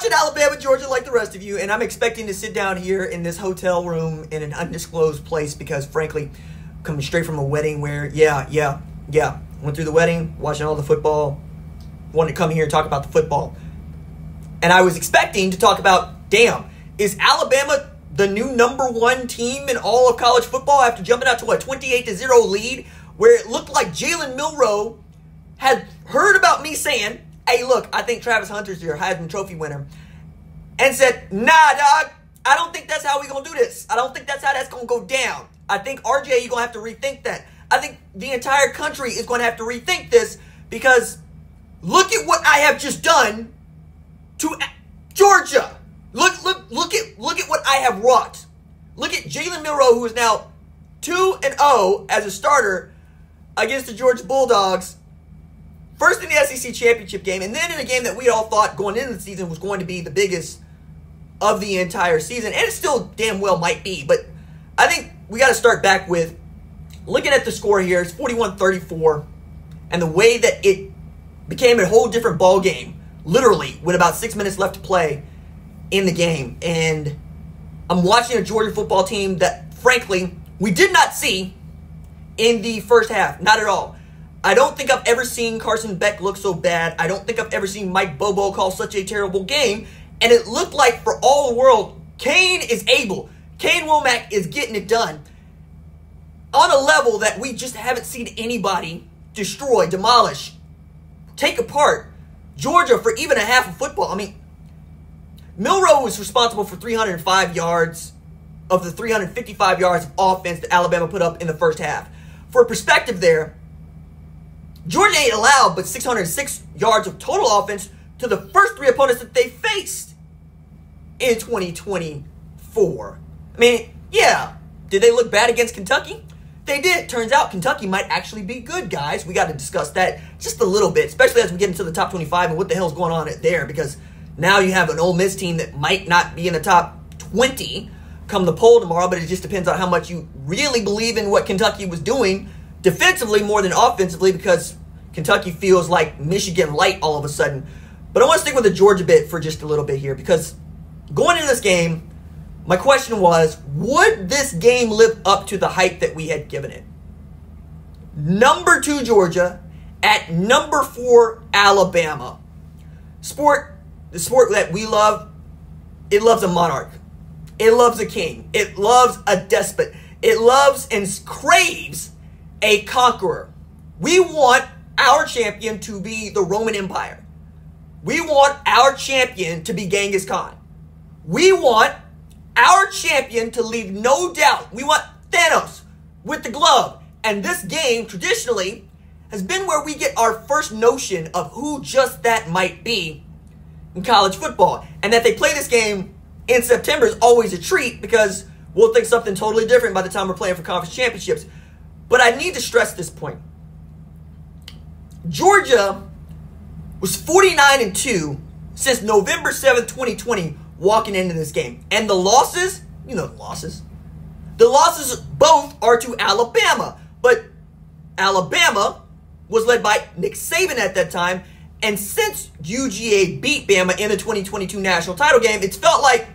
watching Alabama, Georgia like the rest of you, and I'm expecting to sit down here in this hotel room in an undisclosed place because, frankly, coming straight from a wedding where, went through the wedding, watching all the football, wanted to come here and talk about the football. And I was expecting to talk about, damn, is Alabama the new #1 team in all of college football after jumping out to a 28-0 lead where it looked like Jalen Milroe had heard about me saying, hey, look, I think Travis Hunter's your Heisman Trophy winner, and said, nah, dog, I don't think that's how we're going to do this. I don't think that's how that's going to go down. I think, RJ, you're going to have to rethink that. I think the entire country is going to have to rethink this because look at what I have just done to Georgia. Look at what I have wrought. Look at Jalen Milroe, who is now 2-0 as a starter against the Georgia Bulldogs. First in the SEC championship game, and then in a game that we all thought going into the season was going to be the biggest of the entire season. And it still damn well might be. But I think we got to start back with looking at the score here. It's 41-34. And the way that it became a whole different ball game, literally, with about 6 minutes left to play in the game. And I'm watching a Georgia football team that, frankly, we did not see in the first half. Not at all. I don't think I've ever seen Carson Beck look so bad. I don't think I've ever seen Mike Bobo call such a terrible game. And it looked like, for all the world, Kane is able. Kane Womack is getting it done on a level that we just haven't seen anybody destroy, demolish, take apart Georgia for even a half of football. I mean, Milroe was responsible for 305 yards of the 355 yards of offense that Alabama put up in the first half. For perspective there, Georgia ain't allowed but 606 yards of total offense to the first three opponents that they faced in 2024. I mean, yeah, did they look bad against Kentucky? They did. Turns out Kentucky might actually be good, guys. We got to discuss that just a little bit, especially as we get into the top 25 and what the hell's going on there, because now you have an Ole Miss team that might not be in the top 20 come the poll tomorrow, but it just depends on how much you really believe in what Kentucky was doing defensively more than offensively, because Kentucky feels like Michigan light all of a sudden. But I want to stick with the Georgia bit for just a little bit here, because going into this game, my question was, would this game live up to the hype that we had given it? Number 2 Georgia at number 4 Alabama. The sport that we love, it loves a monarch. It loves a king. It loves a despot. It loves and craves a conqueror. We want our champion to be the Roman Empire. We want our champion to be Genghis Khan. We want our champion to leave no doubt. We want Thanos with the glove. And this game, traditionally, has been where we get our first notion of who just that might be in college football. And that they play this game in September is always a treat, because we'll think something totally different by the time we're playing for conference championships. But I need to stress this point. Georgia was 49-2 since November 7th, 2020, walking into this game. And the losses, you know the losses. The losses both are to Alabama. But Alabama was led by Nick Saban at that time. And since UGA beat Bama in the 2022 national title game, it's felt like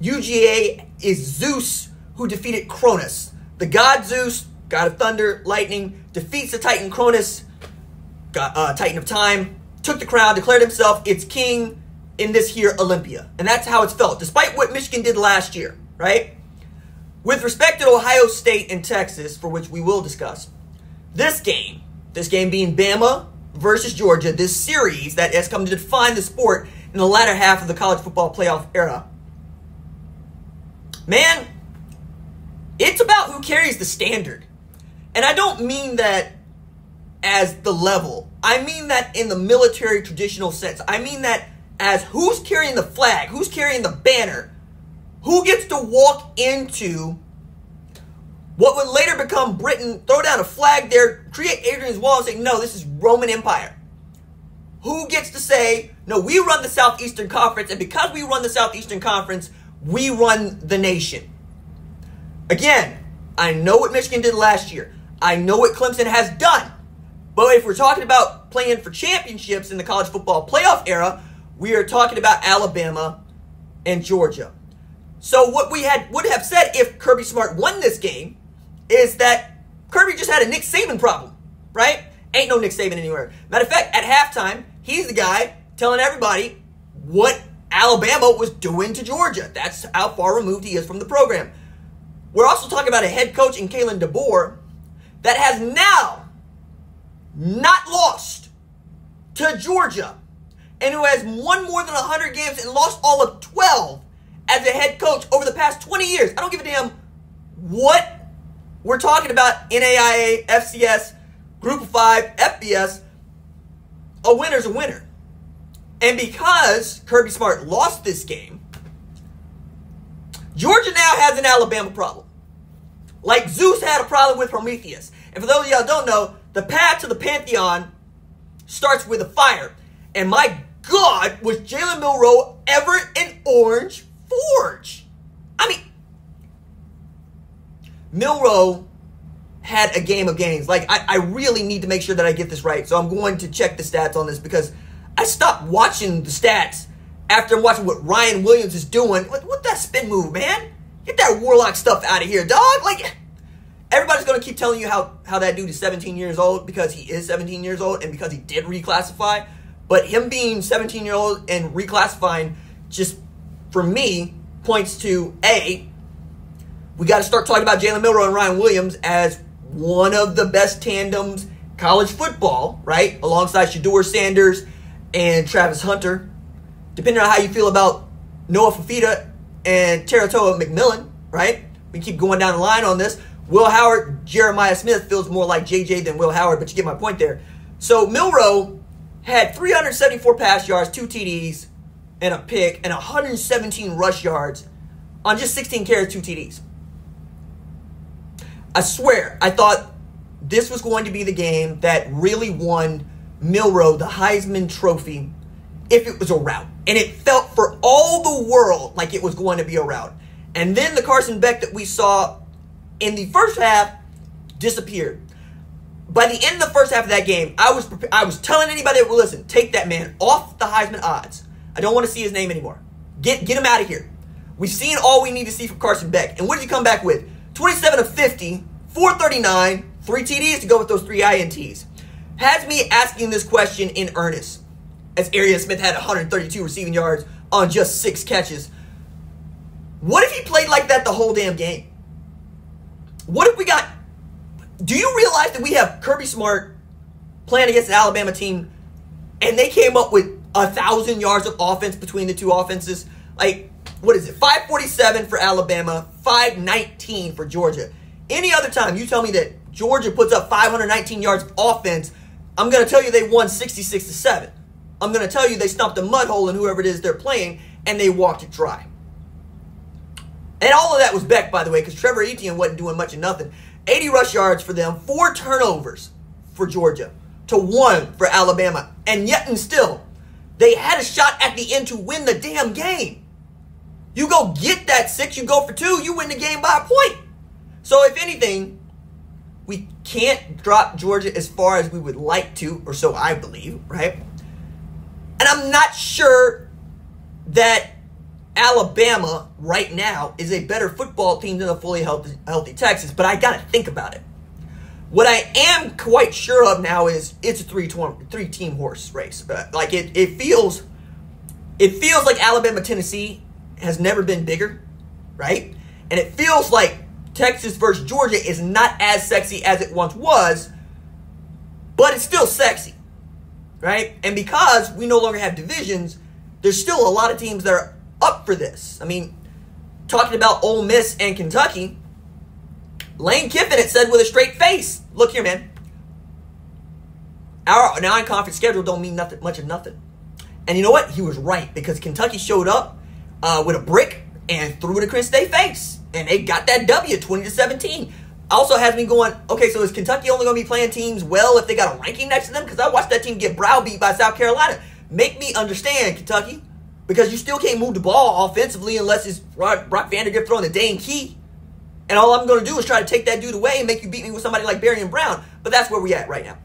UGA is Zeus who defeated Cronus. The god Zeus, god of thunder, lightning, defeats the Titan Cronus, Titan of time, took the crown, declared himself its king in this here Olympia. And that's how it's felt, despite what Michigan did last year, right? With respect to Ohio State and Texas, for which we will discuss, this game being Bama versus Georgia, this series that has come to define the sport in the latter half of the college football playoff era. Man, it's about who carries the standard. And I don't mean that as the level. I mean that in the military traditional sense. I mean that as who's carrying the flag, who's carrying the banner, who gets to walk into what would later become Britain, throw down a flag there, create Adrian's Wall and say, no, this is Roman Empire. Who gets to say, no, we run the Southeastern Conference, and because we run the Southeastern Conference, we run the nation. Again, I know what Michigan did last year. I know what Clemson has done. But if we're talking about playing for championships in the college football playoff era, we are talking about Alabama and Georgia. So what we would have said if Kirby Smart won this game is that Kirby just had a Nick Saban problem, right? Ain't no Nick Saban anywhere. Matter of fact, at halftime, he's the guy telling everybody what Alabama was doing to Georgia. That's how far removed he is from the program. We're also talking about a head coach in Kalen DeBoer that has now not lost to Georgia and who has won more than 100 games and lost all of 12 as a head coach over the past 20 years. I don't give a damn what we're talking about. NAIA, FCS, Group of 5, FBS. A winner's a winner. And because Kirby Smart lost this game, Georgia now has an Alabama problem. Like Zeus had a problem with Prometheus. And for those of y'all who don't know, the path to the Pantheon starts with a fire. And my God, was Jalen Milroe ever an orange forge? I mean, Milroe had a game of games. Like, I really need to make sure that I get this right. So I'm going to check the stats on this because I stopped watching the stats after I'm watching what Ryan Williams is doing. What that spin move, man? Get that Warlock stuff out of here, dog. Like, everybody's going to keep telling you how that dude is 17 years old because he is 17 years old and because he did reclassify. But him being 17 years old and reclassifying just, for me, points to, A, we got to start talking about Jalen Milroe and Ryan Williams as one of the best tandems college football, right? Alongside Shedeur Sanders and Travis Hunter. Depending on how you feel about Noah Fafita and Teratoa McMillan, right? We keep going down the line on this. Will Howard, Jeremiah Smith feels more like JJ than Will Howard, but you get my point there. So Milroe had 374 pass yards, 2 TDs, and a pick, and 117 rush yards on just 16 carries, 2 TDs. I swear, I thought this was going to be the game that really won Milroe the Heisman Trophy if it was a rout. And it felt for all the world like it was going to be a rout. And then the Carson Beck that we saw in the first half disappeared. By the end of the first half of that game, I was telling anybody that would listen, take that man off the Heisman odds. I don't want to see his name anymore. Get him out of here. We've seen all we need to see from Carson Beck. And what did he come back with? 27 of 50, 439, 3 TDs to go with those 3 INTs. Has me asking this question in earnest, as Arian Smith had 132 receiving yards on just 6 catches. What if he played like that the whole damn game? What if we got... Do you realize that we have Kirby Smart playing against an Alabama team and they came up with 1,000 yards of offense between the two offenses? Like, what is it? 547 for Alabama, 519 for Georgia. Any other time you tell me that Georgia puts up 519 yards of offense, I'm going to tell you they won 66-7. I'm going to tell you they stomped a mud hole in whoever it is they're playing and they walked it dry. And all of that was Beck, by the way, because Trevor Etienne wasn't doing much of nothing. 80 rush yards for them, 4 turnovers for Georgia to 1 for Alabama. And yet and still, they had a shot at the end to win the damn game. You go get that 6, you go for 2, you win the game by a point. So if anything, we can't drop Georgia as far as we would like to, or so I believe, right? And I'm not sure that Alabama right now is a better football team than a fully healthy Texas, but I got to think about it. What I am quite sure of now is it's a three-team horse race. Like it feels like Alabama-Tennessee has never been bigger, right? And it feels like Texas versus Georgia is not as sexy as it once was, but it's still sexy, right? And because we no longer have divisions, there's still a lot of teams that are up for this. I mean, talking about Ole Miss and Kentucky, Lane Kiffin had said with a straight face, look here, man, our non-conference schedule don't mean nothing, much of nothing. And you know what? He was right, because Kentucky showed up with a brick and threw it across their face. And they got that W, 20-17. Also has me going, okay, so is Kentucky only going to be playing teams well if they got a ranking next to them? Because I watched that team get browbeat by South Carolina. Make me understand, Kentucky. Because you still can't move the ball offensively unless it's Brock Vandergrift throwing the dang key. And all I'm going to do is try to take that dude away and make you beat me with somebody like Barry and Brown. But that's where we at right now.